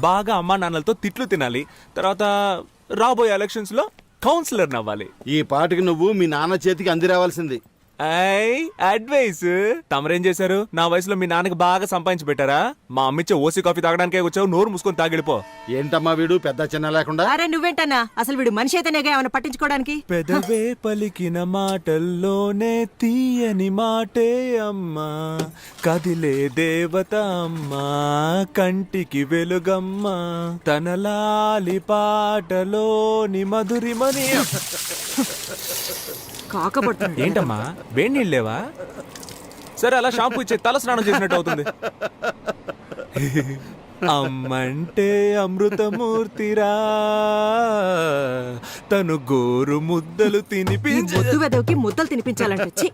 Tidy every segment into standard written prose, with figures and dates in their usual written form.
బాగా అమ్మా నాన్నలతో తిట్లు తినాలి. తర్వాత రాబోయే ఎలక్షన్స్ లో కౌన్సిలర్ నవ్వాలి. ఈ పాటికి నువ్వు మీ నాన్న చేతికి అందిరావాల్సింది. అడ్వైస్ తమరేం చేశారు? నా వయసులో మీ నాన్నకి బాగా సంపాదించి పెట్టారా? మా అమ్మిచ్చే ఓసీ కాఫీ తాగడానికే వచ్చావు, నోరు మూసుకొని తాగిడిపో. ఏంటమ్మా వీడు పెద్ద చిన్న లేకుండా? అరే నువ్వేంటన్నా, అసలు వీడు మనిషి అయితేనేగా ఏమైనా పట్టించుకోవడానికి? పెదవే పలికిన మాటల్లోనే తీయని మాటే అమ్మా, కదిలే దేవత అమ్మా, కంటికి వెలుగమ్మా, తనలాలి పాటలోని మధురిమని. కాకపడుతుంది ఏంటమ్మా వేడి నీళ్ళు లేవా? సరే అలా షాంపూ ఇచ్చే, తల స్నానం చేసినట్టు అవుతుంది. అమ్మంటే అమృతమూర్తిరా, తను గోరు ముద్దలు ముద్దు వెదవికి ముద్దలు తినిపించాలంటే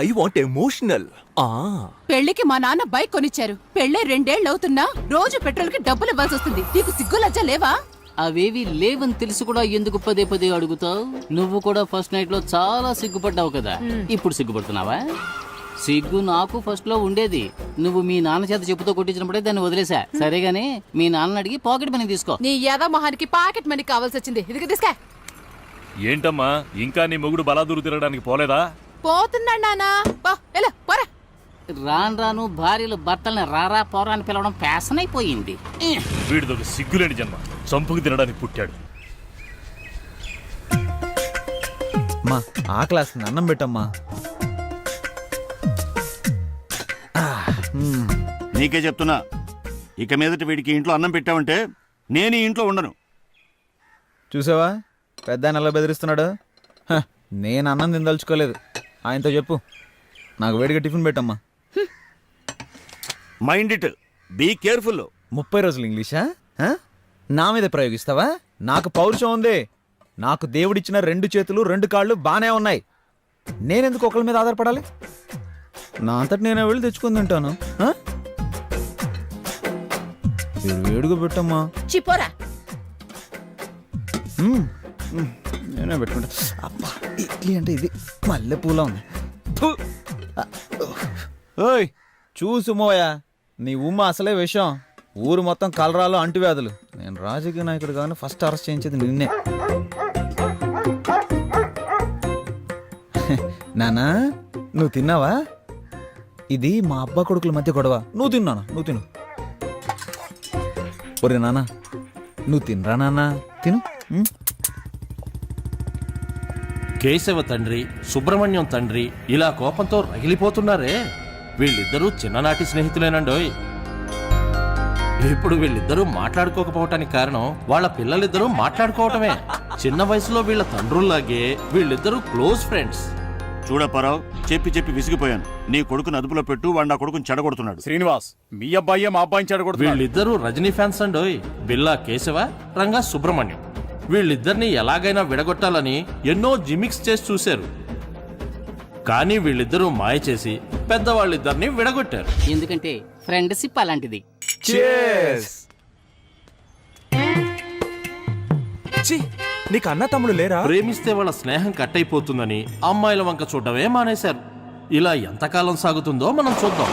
ఐ వాంట్ ఎమోషనల్. పెళ్లికి మా నాన్న బైక్ కొనిచ్చారు. పెళ్ళే 2 ఏళ్ళు అవుతున్నా రోజు పెట్రోల్ కి డబ్బులు ఇవ్వాల్సి వస్తుంది. నీకు సిగ్గు లజ్జ లేవా? అవేవి లేవని తెలుసు కూడా ఎందుకు పదే పదే అడుగుతావు? నువ్వు కూడా ఫస్ట్ నైట్ లో చాలా సిగ్గుపడ్డావు కదా, ఇప్పుడు సిగ్గుపడుతున్నావా? సిగ్గు నాకు ఫస్ట్ లో ఉండేది. నువ్వు మీ నాన్న చేత చెప్పుతో కొట్టించినప్పుడే దాన్ని వదిలేసా. సరేగాని మీ నాన్న అడిగి పాకెట్ మనీ తీసుకో. నీ యాద మొహానికి పాకెట్ మనీ కావాల్సి వచ్చింది. ఇది తీసుకా. ఏంటమ్మా ఇంకా నీ మొగుడు బలాదూరు తిరగడానికి పోలేదా? పోతున్నాడు నానా. పోరా. రాను రాను భార్యలు భర్తల్ని రారా పోరా అని పిలవడం ఫ్యాషన్ అయిపోయింది. వీడిదొక సిగ్గులేని జన్మ, చంపుకు తినడానికి పుట్టాడు. మా ఆ క్లాస్ అన్నం పెట్టమ్మా. నీకే చెప్తున్నా, ఇక మీదట వీడికి ఇంట్లో అన్నం పెట్టావంటే నేను ఈ ఇంట్లో ఉండను. చూసావా పెద్ద ఆయన ఎలా బెదిరిస్తున్నాడు? నేను అన్నం తినదలుచుకోలేదు. ఆయనతో చెప్పు నాకు వేడిగా టిఫిన్ పెట్టమ్మా. Mind it, be careful. 30 రోజులు ఇంగ్లీషా? నా మీద ప్రయోగిస్తావా? నాకు పౌరుషం ఉంది. నాకు దేవుడిచ్చిన 2 చేతులు 2 కాళ్ళు బానే ఉన్నాయి. నేనెందుకు ఒకళ్ళ మీద ఆధారపడాలి? నా అంతటి నేను వెళ్ళి తెచ్చుకొని తింటాను. వేడిగా పెట్టమ్మా. చిపోరా. నేనే పెట్టుకుంటా. అబ్బా ఇడ్లీ అంటే ఇది మల్లె పూల ఉంది. ఓయ్ చూసు మోయా, నీ ఉమ్మ అసలే విషయం. ఊరు మొత్తం కలరాలు అంటువ్యాధులు. నేను రాజకీయ నాయకుడు కానీ ఫస్ట్ అరెస్ట్ చేయించేది నిన్నే. నానా నువ్వు తిన్నావా? ఇది మా అబ్బా కొడుకుల మధ్య గొడవ. నువ్వు తిన్నానా? నువ్వు తిను. ఒరే నానా నువ్వు తినరా నాన్నా, తిను. కేశవ తండ్రి, సుబ్రహ్మణ్యం తండ్రి ఇలా కోపంతో రగిలిపోతున్నారే. వీళ్ళిద్దరూ చిన్ననాటి స్నేహితులేనండోయ్. ఇప్పుడు వీళ్ళిద్దరూ మాట్లాడుకోకపోవటానికి కారణం వాళ్ళ పిల్లలిద్దరూ మాట్లాడుకోవటమే. చిన్న వయసులో వీళ్ళ తండ్రుల్లాగే వీళ్ళిద్దరూ క్లోజ్ ఫ్రెండ్స్. చూడప్పారావు, చెప్పి చెప్పి విసిగిపోయాను. నీ కొడుకుని అదుపులో పెట్టు, వాడు నా కొడుకుని చెడగొడుతున్నాడు. శ్రీనివాస్, మీ అబ్బాయి మా అబ్బాయిని చెడగొడుతున్నాడు. వీళ్ళిద్దరూ రజనీ ఫ్యాన్స్ అండోయ్. బిల్లా కేశవ, రంగా సుబ్రహ్మణ్యం. వీళ్ళిద్దరిని ఎలాగైనా విడగొట్టాలని ఎన్నో జిమిక్స్ చేసి చూశారు. కానీ వీళ్ళిద్దరూ మాయ చేసి పెద్దవాళ్ళిద్దరిని విడగొట్టారు. ఎందుకంటే ఫ్రెండ్షిప్ అలాంటిది. నీకు అన్న తమ్ముడు లేరా? ప్రేమిస్తే వాళ్ళ స్నేహం కట్ అయిపోతుందని అమ్మాయిల వంక చూడటమే మానేశారు. ఇలా ఎంతకాలం సాగుతుందో మనం చూద్దాం.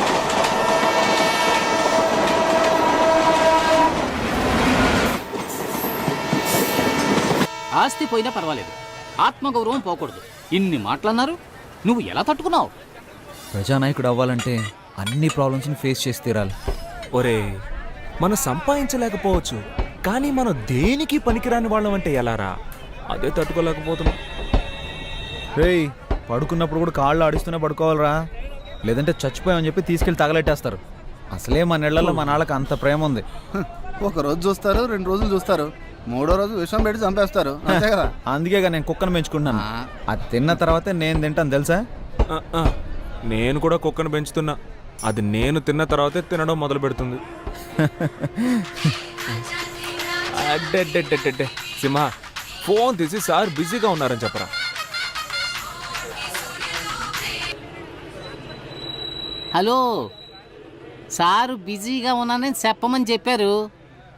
ఆస్తి పోయినా పర్వాలేదు, ఆత్మగౌరవం పోకూడదు. ఇన్ని మాటలన్నారు, నువ్వు ఎలా తట్టుకున్నావు? ప్రజానాయకుడు అవ్వాలంటే అన్ని ప్రాబ్లమ్స్ని ఫేస్ చేసి తీరాలి. ఒరే మనం సంపాదించలేకపోవచ్చు, కానీ మనం దేనికి పనికిరాని వాళ్ళం అంటే ఎలారా? అదే తట్టుకోలేకపోతున్నాం. రేయ్ పడుకున్నప్పుడు కూడా కాళ్ళు ఆడిస్తూనే పడుకోవాలరా, లేదంటే చచ్చిపోయామని చెప్పి తీసుకెళ్ళి తగలెట్టేస్తారు. అసలే మన ఇళ్లలో మన వాళ్ళకి అంత ప్రేమ ఉంది. ఒక రోజు చూస్తారు, 2 రోజులు చూస్తారు, 3వ రోజు విషం పెట్టి చంపేస్తారు. అంతే కదా. అందుకేగా నేను కుక్కను పెంచుకుంటున్నాను. అది తిన్న తర్వాతే నేను తింటాను తెలుసా? నేను కూడా కుక్కను పెంచుతున్నా. అది నేను తిన్న తర్వాతే తినడం మొదలు పెడుతుంది. సింహ ఫోన్ తీసి సార్ బిజీగా ఉన్నారని చెప్పరా. హలో సారు బిజీగా ఉన్నానని చెప్పమని చెప్పారు,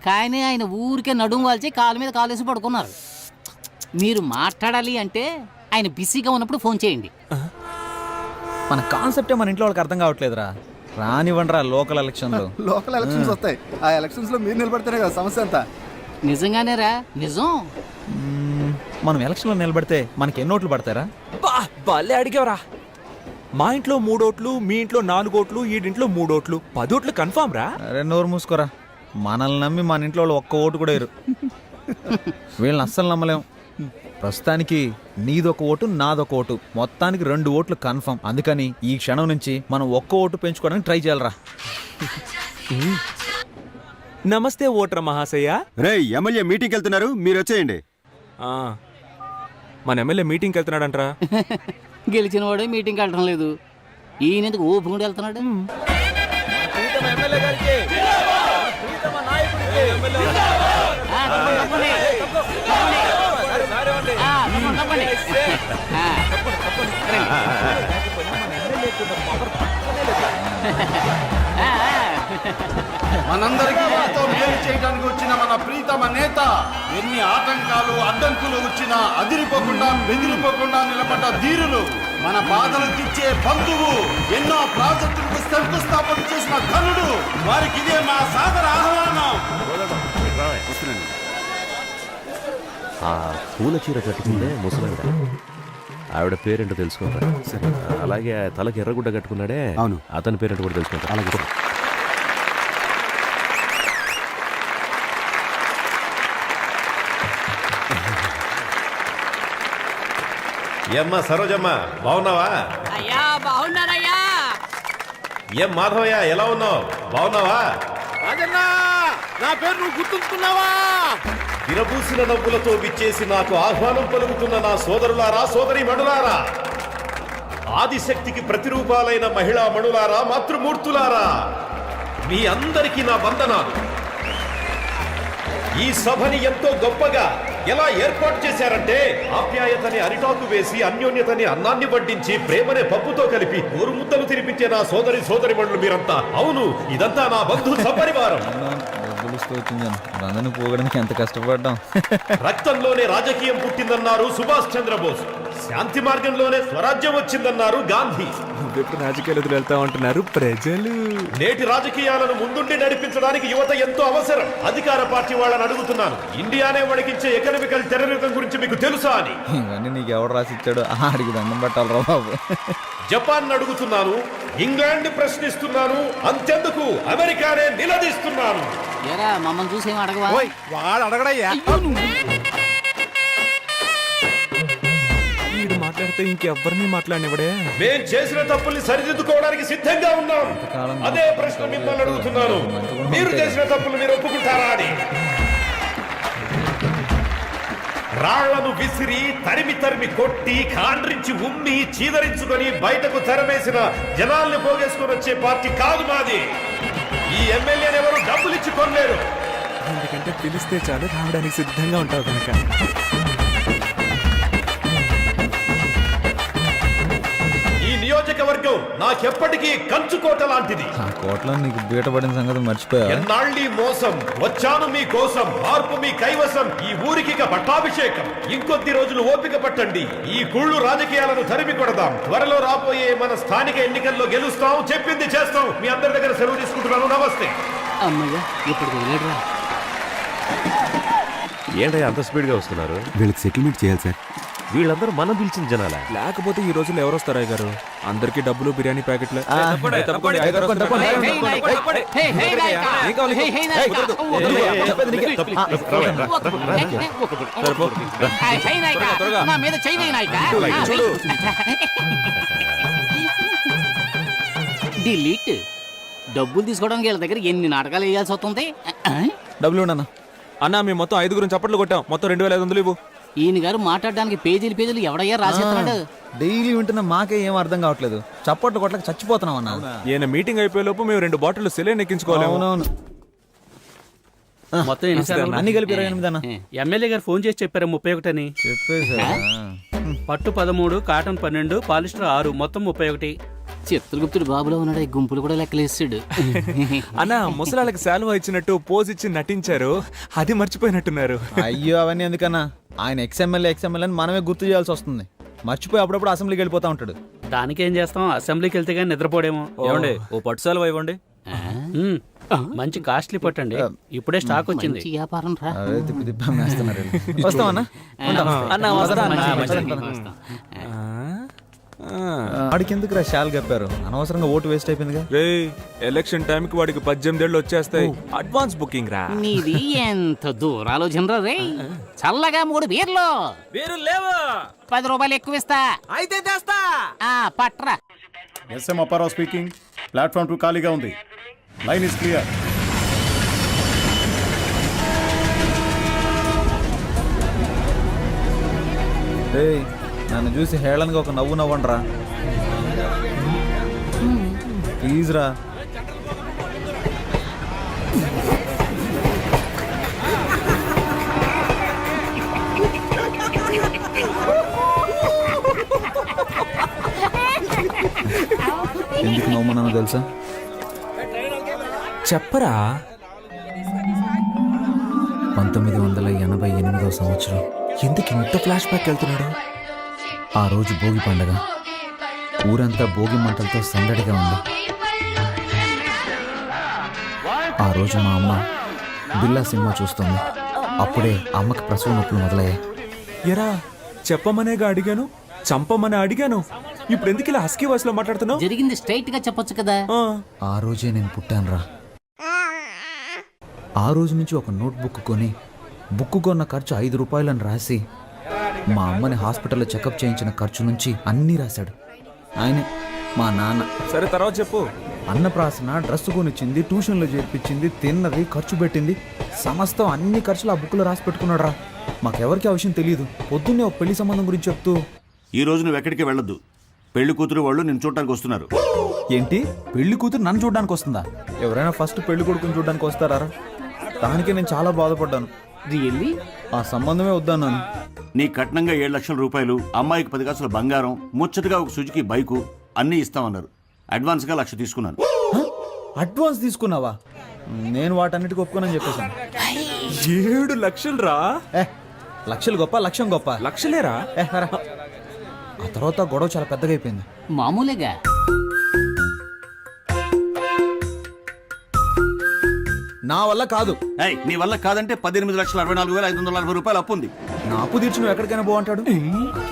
కానీ ఆయన ఊరికే నడుము వాల్చి కాలు మీద కాలేసి పడుకున్నారు. మీరు మాట్లాడాలి అంటే ఆయన బిజీగా ఉన్నప్పుడు ఫోన్ చేయండి. మన కాన్సెప్టే మన ఇంట్లో వాళ్ళకి అర్థం కావట్లేదురా. రానివ్వండి రా లోకల్ ఎలక్షన్లో. లోకల్ ఎలక్షన్స్ వస్తాయి. ఆ ఎలక్షన్స్ లో మీరు నిలబడితేనే కదా సమస్య అంతా. నిజంగానేరా నిజం. మనం ఎలక్షన్లో నిలబడితే మనకి ఎన్ని ఓట్లు పడతారా? బా భలే అడిగావరా. మా ఇంట్లో 3 ఓట్లు, మీ ఇంట్లో 4 ఓట్లు, ఈడింట్లో 3 ఓట్లు, 10 ఓట్లు కన్ఫామ్ రా. అరే నోరు మూసుకోరా. మనల్ని నమ్మి మన ఇంట్లో వాళ్ళు ఒక్క ఓటు కూడా వేరు. వీళ్ళని అస్సలు నమ్మలేం. ప్రస్తుతానికి నీదొక ఓటు, నాదొక ఓటు, మొత్తానికి 2 ఓట్లు కన్ఫర్మ్. అందుకని ఈ క్షణం నుంచి మనం ఒక్క ఓటు పెంచుకోవడానికి ట్రై చేయాలరా. నమస్తే ఓటర్ మహాశయ. రే ఎమ్మెల్యే మీటింగ్కి వెళ్తున్నారు, మీరు వచ్చేయండి. ఆ, మన ఎమ్మెల్యే మీటింగ్కి వెళ్తున్నాడంట్రా. గెలిచిన వాడే మీటింగ్కి వెళ్ళడం లేదు. ఈయన ఎందుకు ఊపుకుంటూ వెళ్తున్నాడు? మనందరికీ ఎంతో మేలు చేయడానికి వచ్చిన మన ప్రీతమ నేత ఎన్ని ఆటంకాలు అడ్డంకులు వచ్చినా అదిరిపోకుండా బెదిరిపోకుండా నిలబడ్డ ధీరులు, మన బాధలు తీర్చే బంధువు, ఎన్నో ప్రాజెక్టులకు శంకుస్థాపన చేసిన ఘనుడు, వారికి ఇదే మా సాదర ఆహ్వానం. ఆ పూల చీర కట్టుకుందే ముసలావిడ. ఆవిడ పేరేంటో తెలుసుకుంటా. సరే, అలాగే తలకి ఎర్రగుడ్డ కట్టుకున్నాడే, అవును, అతని పేరేంటో కూడా తెలుసుకుంటా. అలాగే ఏమ్మా సరోజమ్మ, బాగున్నావా? అయ్యా బాగున్నారయ్యా. ఏం మాధవయ్య, ఎలా ఉన్నావు? బాగున్నావా? నా పేరు నువ్వు గుర్తుంచుకున్నావా? విరబూసిన నవ్వులతో విచ్చేసి నాకు ఆహ్వానం పలుకుతున్న నా సోదరులారా, సోదరి మణులారా, ఆదిశక్తికి ప్రతిరూపాలైన మహిళా మణులారా, మాతృమూర్తులారా, మీ అందరికీ నా వందనాలు. ఈ సభని ఎంతో గొప్పగా ఎలా ఏర్పాటు చేశారంటే, ఆప్యాయతని అరిటాకు వేసి, అన్యోన్యతని అన్నాన్ని వడ్డించి, ప్రేమనే పప్పుతో కలిపి ఊరు ముద్దలు తినిపించే నా సోదరి మణులు మీరంతా. అవును, ఇదంతా నా బంధు సపరివారం. అందరిని పోగడానికి ఎంత కష్టపడ్డాం. రక్తంలోనే రాజకీయం పుట్టిందన్నారు సుభాష్ చంద్రబోస్, శాంతి మార్గంలోనే స్వరాజ్యం వచ్చిందన్నారు గాంధీ. నువ్వెప్పుడు రాజకీయాలు వెళ్తా ఉంటున్నారు ప్రజలు. నేటి రాజకీయాలను ముందుండి నడిపించడానికి యువత ఎంతో అవసరం. అధికార పార్టీ వాళ్ళని అడుగుతున్నాను, ఇండియానే వణికించే ఎకనామికల్ టెర్రరిజం గురించి మీకు తెలుసా అని. ఇవన్నీ నీకు ఎవడు రాసిచ్చాడు? ఆడికి దండం పెట్టాలరా బాబు. జపాన్ అడుగుతున్నాను, ఇంగ్లాండ్ ప్రశ్నిస్తున్నాను, అంతెందుకు అమెరికానే నిలదీస్తున్నాను. ఏరా మమ్మల్ని చూసేం అడగవా? వాడు అడగడయ్యా. వీడు మాట్లాడితే ఇంకెవ్వరిని మాట్లాడినవడే. మేం చేసిన తప్పుల్ని సరిదిద్దుకోవడానికి సిద్ధంగా ఉన్నాం. అదే ప్రశ్న మిమ్మల్ని అడుగుతున్నాను, మీరు చేసిన తప్పులు మీరు ఒప్పుకుంటారా అని. రాళ్లను విసిరి తరిమి కొట్టి కాండ్రించి ఉమ్మి చీదరించుకొని బయటకు తెరమేసిన జనాల్ని పోగేసుకొని వచ్చే పార్టీ కాదు మాది. ఈ ఎమ్మెల్యేని ఎవరు డబ్బులు ఇచ్చి కొనలేరు. ఎందుకంటే పిలిస్తే చాలు రావడానికి సిద్ధంగా ఉంటావు కనుక. ఈ నియోజకవర్గం నాకెప్పటికీ కంచుకోట లాంటిది. ఆ కోట్లో నీకు బీటపడిన సంగతి మర్చిపోయా. ఎన్నాళ్ళీ మోసం, వచ్చాను మీ కోసం, మార్పు మీ కైవసం, ఈ ఊరికి పట్టాభిషేకం. ఇంకొద్ది రోజులు ఓపిక పట్టండి, ఈ కుళ్ళు రాజకీయాలను తరిమి కొడదాం. త్వరలో రాబోయే మన స్థానిక ఎన్నికల్లో గెలుస్తాం, చెప్పింది చేస్తాం. మీ అందరి దగ్గర సెలవు తీసుకుంటున్నాను. నమస్తే. అమ్మయ్య, ఇప్పుడు వెళ్ళాడురా. ఏంటయ్యా అంత స్పీడ్గా వస్తున్నారు? వీళ్ళకి సెటిల్మెంట్ చేయాలి సార్. వీళ్ళందరూ మనం పిలిచిన జనాలా? లేకపోతే ఈ రోజుల్లో ఎవరు వస్తారా గారు? అందరికి డబ్బులు, బిర్యానీ ప్యాకెట్లు. నా మీద చెయ్యి నాయక. డిలీట్. డబ్బులు తీసుకోవడానికి వీళ్ళ దగ్గర ఎన్ని నాటకాలు వేయాల్సి వస్తుంది. డబ్బులు ఉండన్నా. అన్నా మేము మొత్తం 5 చప్పట్లు కొట్టాం. మొత్తం 2500 ఇవ్వు. ఈయన గారు మాట్లాడడానికి పేజీలు ఎవడయ్యా రాసేస్తున్నాడు? డైలీ వింటున్న మాకే ఏం అర్థం కావట్లేదు. చప్పట్లు కొట్లకి చచ్చిపోతున్నాం అన్న. ఈయన మీటింగ్ అయిపోయే లోపు మేము 2 బాటిల్ సెలైన్ ఎక్కించుకోవాలి. అవునవును. మొత్తం అన్ని కలిపి 28 అన్న. ఎమ్మెల్యే గారు ఫోన్ చేసి చెప్పారు 31 అని. చెప్పేసా? పట్టు 13, కాటన్ 12, పాలిస్టర్ 6, మొత్తం 31. చిత్రగుప్తుడు బాబులో ఉన్నాడు. ఈ గుంపులు కూడా లెక్కలేస్తాడు. అన్న ముసలాళ్ళకి శాలువా ఇచ్చినట్టు పోజ్ ఇచ్చి నటించారు, అది మర్చిపోయినట్టున్నారు. అయ్యో అవన్నీ ఎందుకన్నా? ఆయన ఎక్స్ఎమ్మెల్యే అని మనమే గుర్తు చేయాల్సి వస్తుంది. మర్చిపోయి అప్పుడప్పుడు అసెంబ్లీకి వెళ్ళిపోతా ఉంటాడు. దానికేం చేస్తాం, అసెంబ్లీకి వెళ్తే కానీ నిద్రపోడేమో. ఏమండి ఓ పట్టుసాలు ఇవ్వండి. మ్మ్. మంచి కాస్ట్లీ పట్టండి, ఇప్పుడే స్టాక్ వచ్చింది. మంచి వ్యాపారం రా. అదే తిప్పి తిప్పి అమ్మేస్తున్నారు వీళ్ళు. వస్తామన్నా అన్న వస్తా అన్న. వస్తాం. వాడికి ఎందుకు రా షాల్ కప్పారు, అనవసరంగా ఓటు వేస్ట్ అయిపోయిందిగా. రే ఎలక్షన్ టైం కి వాడికి 18 ఏళ్ళు వచ్చేస్తాయి. అడ్వాన్స్ బుకింగ్ రా. నీది ఎంత దూరాలోచనరా రే. చల్లగా 3 బీర్లు వేరు లేవా 10 రూపాయలు ఎక్కువ ఇస్తా. అయితే తెస్తా. పట్రా. S M Apparao speaking. ప్లాట్ఫామ్ 2 ఖాళీగా ఉంది. Line is clear. రేయ్ నన్ను చూసి హేళనగా ఒక నవ్వు నవ్వండి రా ప్లీజ్ రా. ఎందుకు నవ్వుమన్నానో తెలుసా? చెప్పరా. 1988వ సంవత్సరం. ఎందుకు ఇంత ఫ్లాష్ బ్యాక్ వెళ్తున్నాడు? ఆ రోజు భోగి పండగ. ఊరంతా భోగి మంటలతో సందడిగా ఉంది. ఆ రోజు మా అమ్మ బిల్లా సినిమా చూస్తుంది. అప్పుడే అమ్మకి ప్రసవ నొప్పులు మొదలయ్యాయి. ఎరా చెప్పమనేగా అడిగాను, చంపమని అడిగాను. ఇప్పుడు ఎందుకు ఇలా హస్కీ వాయిస్ లో మాట్లాడుతున్నావు? జరిగింది స్ట్రైట్ గా చెప్పొచ్చు కదా. ఆ రోజే నేను పుట్టాను రా. ఆ రోజు నుంచి ఒక నోట్బుక్ కొని బుక్ కొన్న ఖర్చు 5 రూపాయలని రాసి మా అమ్మని హాస్పిటల్లో చెకప్ చేయించిన ఖర్చు నుంచి అన్నీ రాశాడు ఆయనే, మా నాన్న. సరే తర్వాత చెప్పు. అన్నప్రాసన, డ్రెస్ కొనిచ్చింది, ట్యూషన్లో చేర్పించింది, తిన్నది, ఖర్చు పెట్టింది, సమస్తం అన్ని ఖర్చులు ఆ బుక్లో రాసి పెట్టుకున్నాడు రా. మాకెవరికి ఆ విషయం తెలియదు. పొద్దున్నే ఒక పెళ్లి సంబంధం గురించి చెప్తూ, ఈ రోజు నువ్వు ఎక్కడికి వెళ్ళొద్దు. పెళ్లి కూతురు వాళ్ళు నిన్ను చూడటానికి వస్తున్నారు. ఏంటి పెళ్లి కూతురు నన్ను చూడడానికి వస్తుందా? ఎవరైనా ఫస్ట్ పెళ్లి కొడుకుని చూడడానికి వస్తారా? దానికే నేను చాలా బాధపడ్డాను. రియల్లీ? ఆ సంబంధమే వద్దన్నాను. నీ కట్నంగా 7 లక్షల రూపాయలు, అమ్మాయికి 10 కాసుల బంగారం, ముచ్చటగా ఒక సుజుకి బైకు అన్నీ ఇస్తామన్నారు. అడ్వాన్స్గా 1,00,000 తీసుకున్నాను. అడ్వాన్స్ తీసుకున్నావా? నేను వాటన్నిటికి ఒప్పుకోనని చెప్పేశాను. 7 లక్షలు రా. లక్షలు గొప్ప, లక్ష్యం గొప్ప. లక్షలేరా? ఆ తర్వాత గొడవ చాలా పెద్దగా అయిపోయింది. మామూలుగా నా వల్ల కాదు. నీ వల్ల కాదంటే 18,64,540 రూపాయలు అప్పు ఉంది. నా అప్పు తీర్చి నువ్వు ఎక్కడికైనా పో అంటాడు.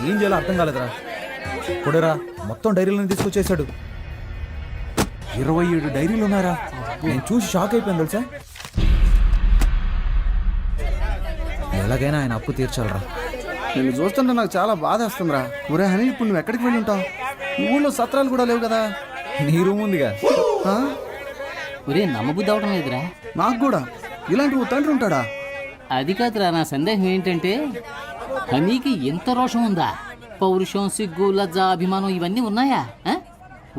ఏం చేయాలో అర్థం కాలేదురా. కొడేరా మొత్తం డైరీలను తీసుకొచ్చేసాడు. 27 డైరీలు ఉన్నారా? నేను చూసి షాక్ అయిపోయింది తెలుసా. ఎలాగైనా ఆయన అప్పు తీర్చాలరా. నేను చూస్తుంటే నాకు చాలా బాధ వస్తుందిరా. ఒరే హనీ, ఇప్పుడు నువ్వు ఎక్కడికి వెళ్ళి ఉంటావు? ఊళ్ళో సత్రాలు కూడా లేవు కదా. నీ రూమ్ ఉందిగా. ఒరే నమ్మబుద్ధి అవడం లేదురా. నాకు కూడా ఇలాంటి ఓ తండ్రి ఉంటాడా? అది కాదురా, నా సందేహం ఏంటంటే హనీకి ఎంత రోషం ఉందా? పౌరుషం, సిగ్గు, లజ్జ, అభిమానం ఇవన్నీ ఉన్నాయా?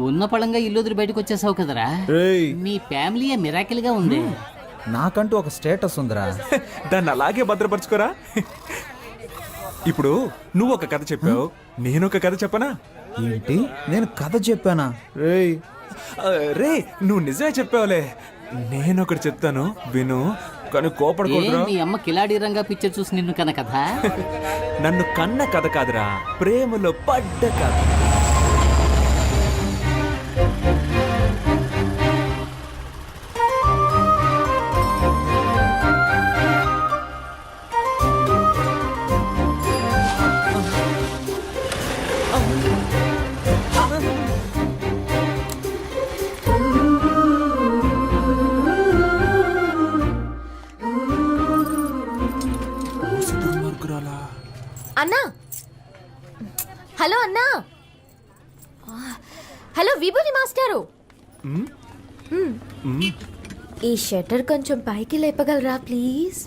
ఉన్న పళంగా ఇల్లు వదిలి బయటకు వచ్చేసావు కదరా. మీ ఫ్యామిలీ మిరాకిల్ గా ఉంది. నాకంటూ ఒక స్టేటస్ ఉందిరా. దాన్ని అలాగే భద్రపరచుకోరా. ఇప్పుడు నువ్వు ఒక కథ చెప్పావు, నేను ఒక కథ చెప్పనా? ఏంటి, నేను కథ చెప్పానా? రే నువ్వు నిజమే చెప్పావులే. నేను ఒకటి చెప్తాను విను, కానీ కోపడకూడదురా. మీ అమ్మ కిలాడి రంగా పిక్చర్ చూసి నిన్ను కన్న కథ. నన్ను కన్న కథ కాదురా, ప్రేమలో పడ్డ కథ. అన్నా, హలో అన్నా. హలో విభూతి మాస్టారు, ఈ షట్టర్ కొంచెం పైకి లేపగలరా ప్లీజ్?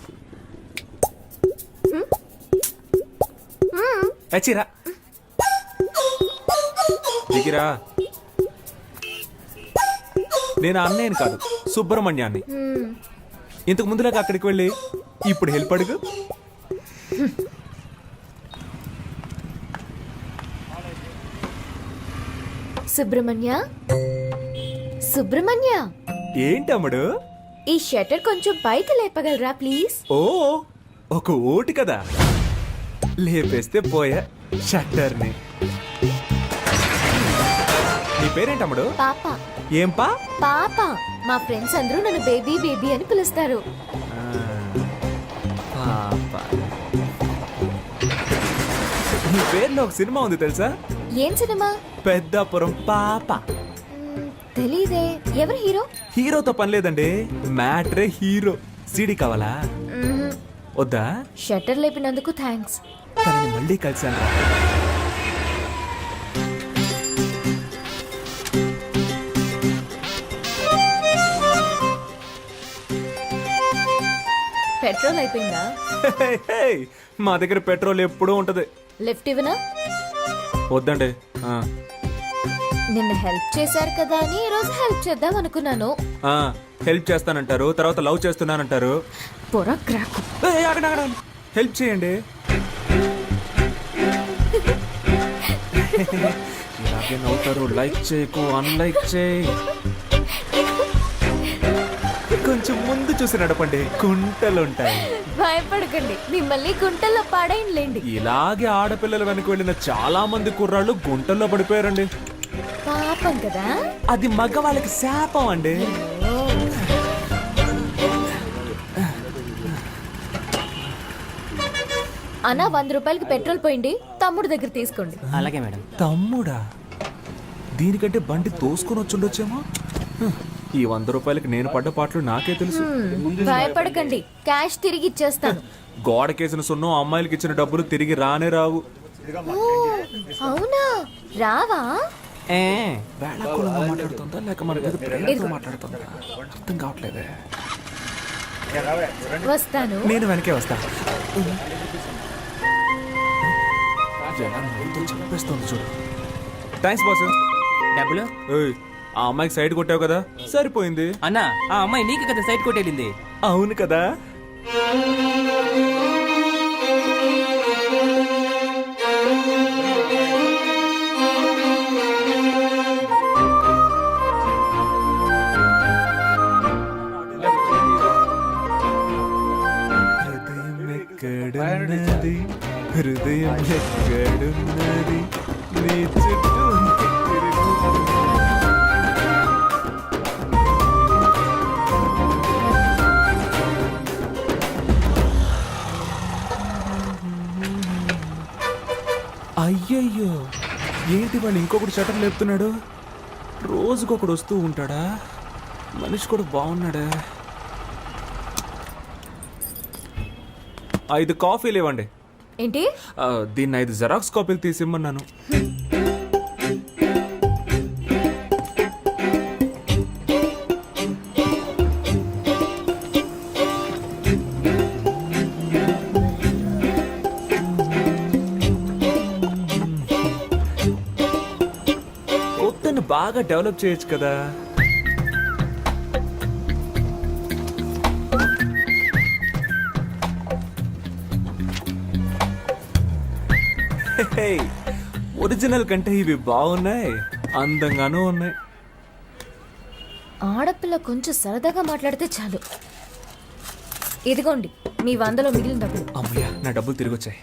దిగిరా. నేను అన్నయ్యని కాదు, సుబ్రహ్మణ్యాన్ని. ఇంతకు ముందులాగా అక్కడికి వెళ్ళి ఇప్పుడు హెల్ప్ అడుగు. సుబ్రహ్మణ్య, సుబ్రహ్మణ్య, ఏంటమ్ముడు? ఈ షట్టర్ కొంచెం పైకి లేపగలరా ప్లీజ్? ఓ ఒక ఓటు కదా, లేపేస్తే పోయా షట్టర్ని. నీ పేరేంటి తమ్ముడు? పాప. ఏం పా? పాప. మా ఫ్రెండ్స్ అందరూ నన్ను బేబీ బేబీ అని పిలుస్తారు. పాప. నీ పేరులో ఒక సినిమా ఉంది తెలుసా? ఏం సినిమా? పెద్దాపురం పాప. తెలీదే. ఎవరు హీరో? హీరోతో పని లేదండి, మ్యాట్రే హీరో. సీడీ కావాలా? వద్దా? షట్టర్ లేపినందుకు థ్యాంక్స్. తనని మళ్ళీ కలిసాను. పెట్రోల్ అయిపోయిందా? మా దగ్గర పెట్రోల్ ఎప్పుడూ ఉంటది. లిఫ్ట్ ఇవ్వనా? వద్దండి. నిన్న హెల్ప్ చేశారు కదా అని ఈ రోజు హెల్ప్ చేద్దాం అనుకున్నాను. హెల్ప్ చేస్తానంటారు, తర్వాత లవ్ చేస్తున్నానంటారు. పొర క్రాక్. హెల్ప్ చేయండి. ఇలాగే నవ్వుతారు. లైక్ చేయకు, అన్లైక్ చేయి. కొంచెం ముందు చూసి నడపండి, గుంటలుంటాయి. భయపడకండి, మిమ్మల్ని గుంటల్లో పాడైనలేండి. ఇలాగే ఆడపిల్లల వెనక వెళ్ళిన చాలా మంది కుర్రాళ్ళు గుంటల్లో పడిపోయారండి. పాపం కదా. అది మగవాళ్ళకి శాపం అండి. అన్న 100 రూపాయలకి పెట్రోల్ పోయింది, తమ్ముడు దగ్గర తీసుకోండి. అలాగే మేడం. తమ్ముడా? దీనికంటే బండి తోసుకొని వచ్చుండొచ్చేమో. ఈ 100 రూపాయలకి నేను పడ్డ పాటలు నాకే తెలుసు. భయపడకండి, క్యాష్ తిరిగి ఇచ్చేస్తాను. గోడకేసిన సున్నం అమ్మాయిలకి ఇచ్చిన డబ్బులు తిరిగి రానే రావు. అవునా? రావా? మాట్లాడుతుందా లేక మన మాట్లాడుతుందా అర్థం కావట్లేదే. వస్తాను. నేను వెనకే వస్తా. చంపేస్తుంది చూడు. Thanks boss. డబ్బులు? ఆ అమ్మాయికి సైడ్ కొట్టావు కదా, సరిపోయింది. అన్నా, ఆ అమ్మాయి నీకు కదా సైడ్ కొట్టేళ్ళింది. అవును కదా. హృదయం ఎక్కడున్నది, నీ చుట్టూ అయ్యయ్యో, ఏంటి వాళ్ళు ఇంకొకటి షటర్ లేపుతున్నాడు? రోజుకొకడు వస్తూ ఉంటాడా? మనిషి కూడా బాగున్నాడా? 5 కాఫీలు ఇవ్వండి. ఏంటి? దీన్ని 5 జెరాక్స్ కాపీలు తీసిమ్మన్నాను. కొత్తను బాగా డెవలప్ చేయొచ్చు కదా. ఒరిజినల్ కంటే ఇవి బాగున్నాయి, అందంగానూ ఉన్నాయి. ఆడపిల్ల కొంచెం సరదాగా మాట్లాడితే చాలు. ఇదిగోండి మీ 100లో మిగిలిన డబ్బులు. అమ్మయ్య, నా డబ్బులు తిరిగి వచ్చాయి.